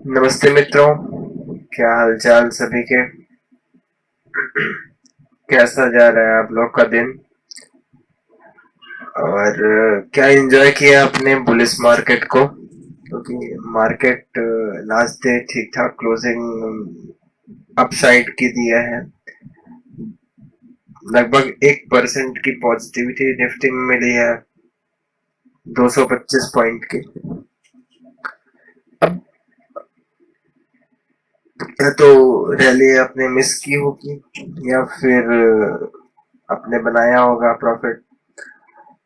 नमस्ते मित्रों, क्या हालचाल सभी के। कैसा जा रहा है आप लोग का दिन और क्या एंजॉय किया आपने बुलिस मार्केट को, क्योंकि मार्केट लास्ट डे ठीक ठाक क्लोजिंग अपसाइड की दिया है। लगभग 1% की पॉजिटिविटी निफ्टी में मिली है 225 पॉइंट की। अब या तो रैली आपने मिस की होगी या फिर आपने बनाया होगा प्रॉफिट।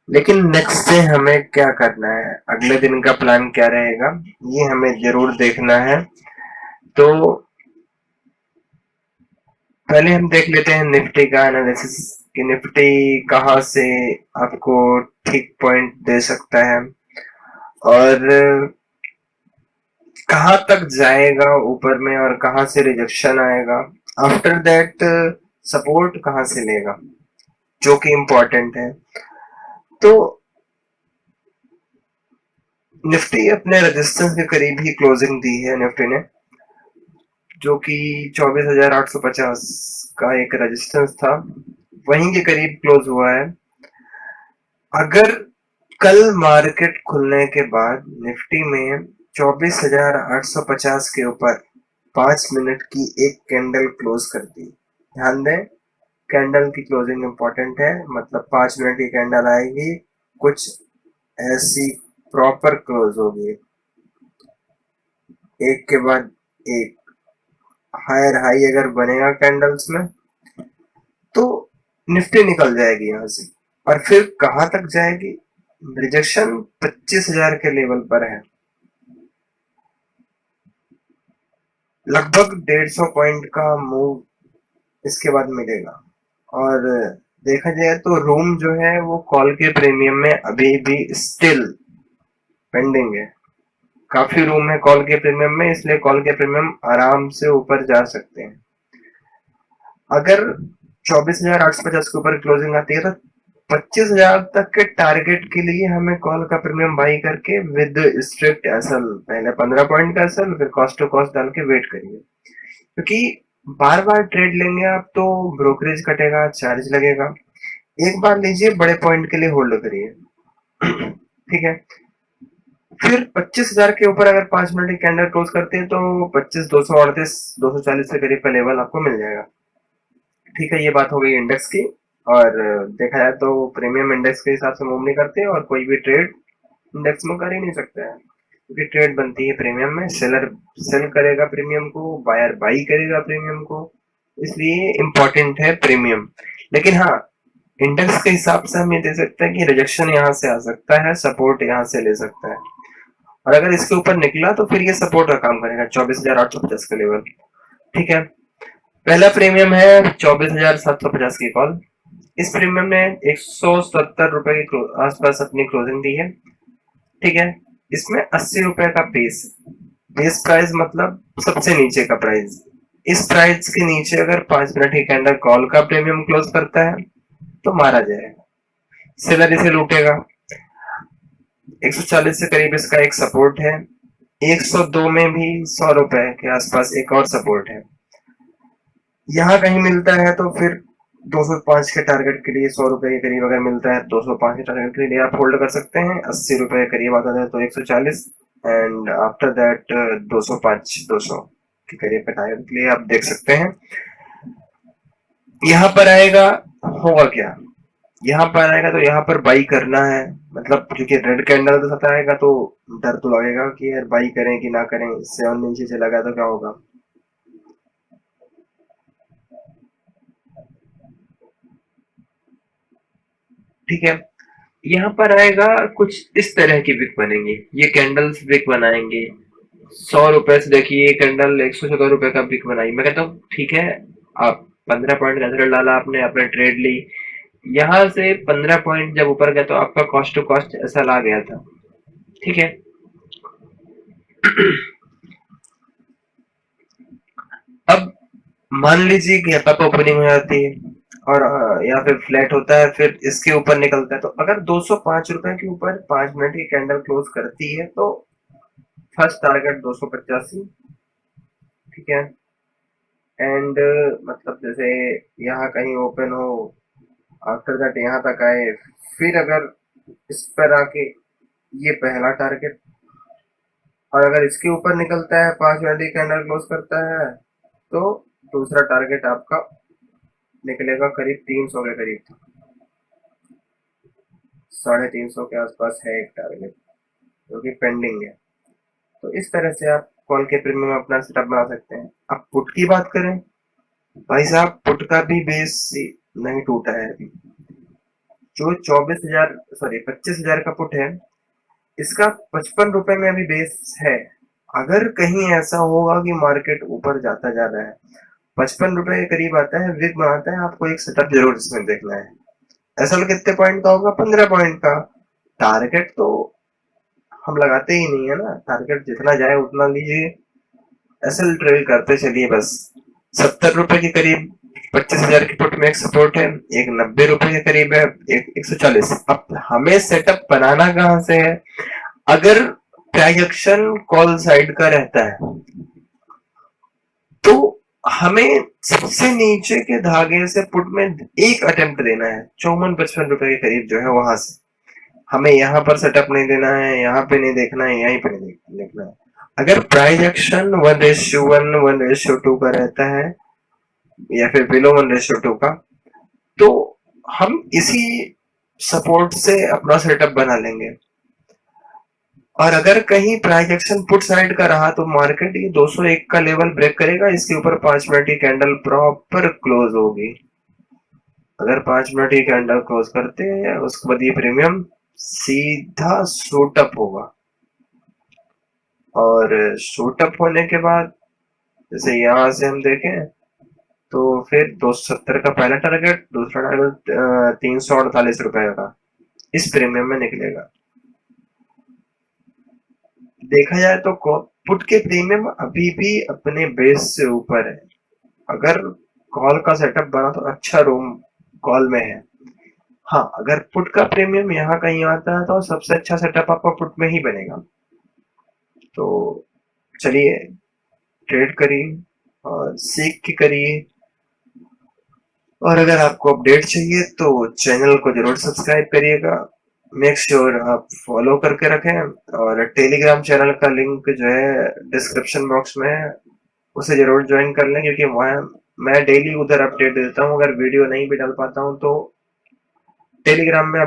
लेकिन नेक्स्ट डे हमें क्या करना है, अगले दिन का प्लान क्या रहेगा, ये हमें जरूर देखना है। तो पहले हम देख लेते हैं निफ्टी का एनालिसिस कि निफ्टी कहाँ से आपको ठीक पॉइंट दे सकता है और कहाँ तक जाएगा ऊपर में और कहाँ से रिजेक्शन आएगा। आफ्टर दैट सपोर्ट कहाँ से लेगा, जो कि इम्पोर्टेंट है। तो निफ्टी अपने रेजिस्टेंस के करीब ही क्लोजिंग दी है निफ्टी ने, जो कि 24,850 का एक रेजिस्टेंस था, वहीं के करीब क्लोज हुआ है। अगर कल मार्केट खुलने के बाद निफ्टी में 24,850 के ऊपर 5 मिनट की एक कैंडल क्लोज कर दी, ध्यान दें कैंडल की क्लोजिंग इंपॉर्टेंट है, मतलब 5 मिनट की कैंडल आएगी, कुछ ऐसी प्रॉपर क्लोज होगी, एक के बाद एक हायर हाई अगर बनेगा कैंडल्स में तो निफ्टी निकल जाएगी यहाँ से। और फिर कहां तक जाएगी, रिजेक्शन 25,000 के लेवल पर है, लगभग 150 पॉइंट का मूव इसके बाद मिलेगा। और देखा जाए तो रूम जो है वो कॉल के प्रीमियम में अभी भी स्टिल पेंडिंग है, काफी रूम है कॉल के प्रीमियम में, इसलिए कॉल के प्रीमियम आराम से ऊपर जा सकते हैं। अगर 24,850 के ऊपर क्लोजिंग आती है तो 25,000 तक के टारगेट के लिए हमें कॉल का प्रीमियम बाई करके विद स्ट्रिक्ट एसएल, पहले 15 पॉइंट का एसएल फिर कॉस्ट टू कॉस्ट डाल के वेट करिए, क्योंकि बार बार ट्रेड लेंगे आप तो ब्रोकरेज कटेगा, चार्ज लगेगा। एक बार लीजिए, बड़े पॉइंट के लिए होल्ड करिए। ठीक है, फिर 25,000 के ऊपर अगर 5 मिनट की कैंडल क्लोज करते हैं तो 25,238 240 के करीब का लेवल आपको मिल जाएगा। ठीक है, ये बात हो गई इंडेक्स की। और देखा जाए तो प्रीमियम इंडेक्स के हिसाब से मूव नहीं करते और कोई भी ट्रेड इंडेक्स में कर ही नहीं सकता है, क्योंकि ट्रेड बनती है प्रीमियम में, सेलर सेल करेगा प्रीमियम को, बायर बाई करेगा प्रीमियम को, इसलिए इंपॉर्टेंट है प्रीमियम। लेकिन हाँ, इंडेक्स के हिसाब से हम ये दे सकते हैं कि रिजेक्शन यहाँ से आ सकता है, सपोर्ट यहाँ से ले सकता है, और अगर इसके ऊपर निकला तो फिर ये सपोर्ट का काम करेगा 24,850 का लेवल। ठीक है, पहला प्रीमियम है 24,750 की कॉल। इस प्रीमियम ने 170 रुपए के आसपास अपनी क्लोजिंग दी है। ठीक है, इसमें 80 रुपए का बेस, बेस प्राइस मतलब सबसे नीचे का प्राइस। इस प्राइस के नीचे अगर 5 मिनट की कैंडल कॉल का प्रीमियम क्लोज करता है तो मारा जाएगा, सेलर इसे लूटेगा। 140 से करीब इसका एक सपोर्ट है, 102 में भी 100 रुपए के आसपास एक और सपोर्ट है। यहाँ कहीं मिलता है तो फिर 205 के टारगेट के लिए 100 रुपए के करीब अगर मिलता है, 205 के टारगेट के लिए आप होल्ड कर सकते हैं। 80 रुपए के करीब आता है तो 140, एंड आफ्टर दैट 205 200 के करीब का टारगेट के लिए आप देख सकते हैं। यहाँ पर आएगा, होगा क्या, यहाँ पर आएगा तो यहाँ पर बाई करना है, मतलब क्योंकि रेड कैंडल के साथ आएगा तो डर तो लगेगा कि यार बाई करें कि ना करें, इससे और नीचे चला गया तो क्या होगा। ठीक है, यहाँ पर आएगा, कुछ इस तरह की विक बनेंगी, ये कैंडल्स विक बनाएंगे। 100 रुपए से देखिए, ये कैंडल 114 रुपए का विक बनाई, मैं कहता हूँ ठीक है, आप 15 पॉइंट कैंसिल डाला आपने, आपने ट्रेड ली, यहाँ से 15 पॉइंट जब ऊपर गया तो आपका कॉस्ट टू कॉस्ट ऐसा ला गया था। ठीक है, अब मान लीजिए कि यहाँ पर ओपनिंग हो जाती है और या फिर फ्लैट होता है, फिर इसके ऊपर निकलता है, तो अगर 205 रुपए के ऊपर 5 मिनट की कैंडल क्लोज करती है तो फर्स्ट टारगेट 285, ठीक है। एंड मतलब जैसे यहाँ कहीं ओपन हो, आफ्टर दैट यहाँ तक आए, फिर अगर इस पर आके ये पहला टारगेट, और अगर इसके ऊपर निकलता है 5 घंटे कैंडल क्लोज करता है तो दूसरा टारगेट आपका निकलेगा करीब 300 के करीब, 350 के आसपास है एक टारगेट जो कि पेंडिंग है। तो इस तरह से आप कॉल के प्रीमियम अपना सेटअप बना सकते हैं। अब पुट की बात करें, भाई साहब पुट का भी बेस नहीं टूटा है अभी। जो 24,000 सॉरी 25,000 का पुट है, इसका 55 रुपए में अभी बेस है। अगर कहीं ऐसा होगा कि मार्केट ऊपर जाता जा रहा है, 55 रुपए के करीब आता है, विग बनाता है, आपको एक सेटअप जरूर इसमें देखना है। असल कितने पॉइंट का होगा? 15 पॉइंट का। टारगेट तो हम लगाते ही नहीं है ना, टारगेट जितना जाए उतना लीजिए, असल ट्रेड करते चलिए बस। 70 रुपए के करीब 25,000 की पुट में एक सपोर्ट है, एक 90 रुपए के करीब है, एक 140। अब हमें सेटअप बनाना कहाँ से है? अगर ट्रांजैक्शन कॉल साइड का रहता है तो हमें सबसे नीचे के धागे से पुट में एक अटेम्प्ट देना है, 54-55 रुपए के करीब जो है वहां से। हमें यहाँ पर सेटअप नहीं देना है, यहाँ पे नहीं देखना है, यहीं पे नहीं देखना है। अगर प्राइस एक्शन 1:1, 1:2 का रहता है या फिर बिलो 1:2 का, तो हम इसी सपोर्ट से अपना सेटअप बना लेंगे। और अगर कहीं प्राइस एक्शन पुट साइड का रहा तो मार्केट ये 201 का लेवल ब्रेक करेगा, इसके ऊपर 5 मिनट की कैंडल प्रॉपर क्लोज होगी। अगर 5 मिनट की कैंडल क्लोज करते हैं उसके बाद ये प्रीमियम सीधा शूट अप होगा, और शूट अप होने के बाद जैसे यहाँ से हम देखें तो फिर 270 का पहला टारगेट, दूसरा टारगेट 348 रुपए का इस प्रीमियम में निकलेगा। देखा जाए तो पुट के प्रीमियम अभी भी अपने बेस से ऊपर है। अगर कॉल का सेटअप बना तो अच्छा रूम कॉल में है। हाँ, अगर पुट का प्रीमियम यहाँ कहीं आता है तो सबसे अच्छा सेटअप आपका पुट में ही बनेगा। तो चलिए ट्रेड करिए और सीख के करिए, और अगर आपको अपडेट चाहिए तो चैनल को जरूर सब्सक्राइब करिएगा। मेक श्योर आप फॉलो करके रखें, और टेलीग्राम चैनल का लिंक जो है डिस्क्रिप्शन बॉक्स में है, उसे जरूर ज्वाइन कर लें, क्योंकि मैं डेली उधर अपडेट देता हूँ। अगर वीडियो नहीं भी डाल पाता हूँ तो टेलीग्राम में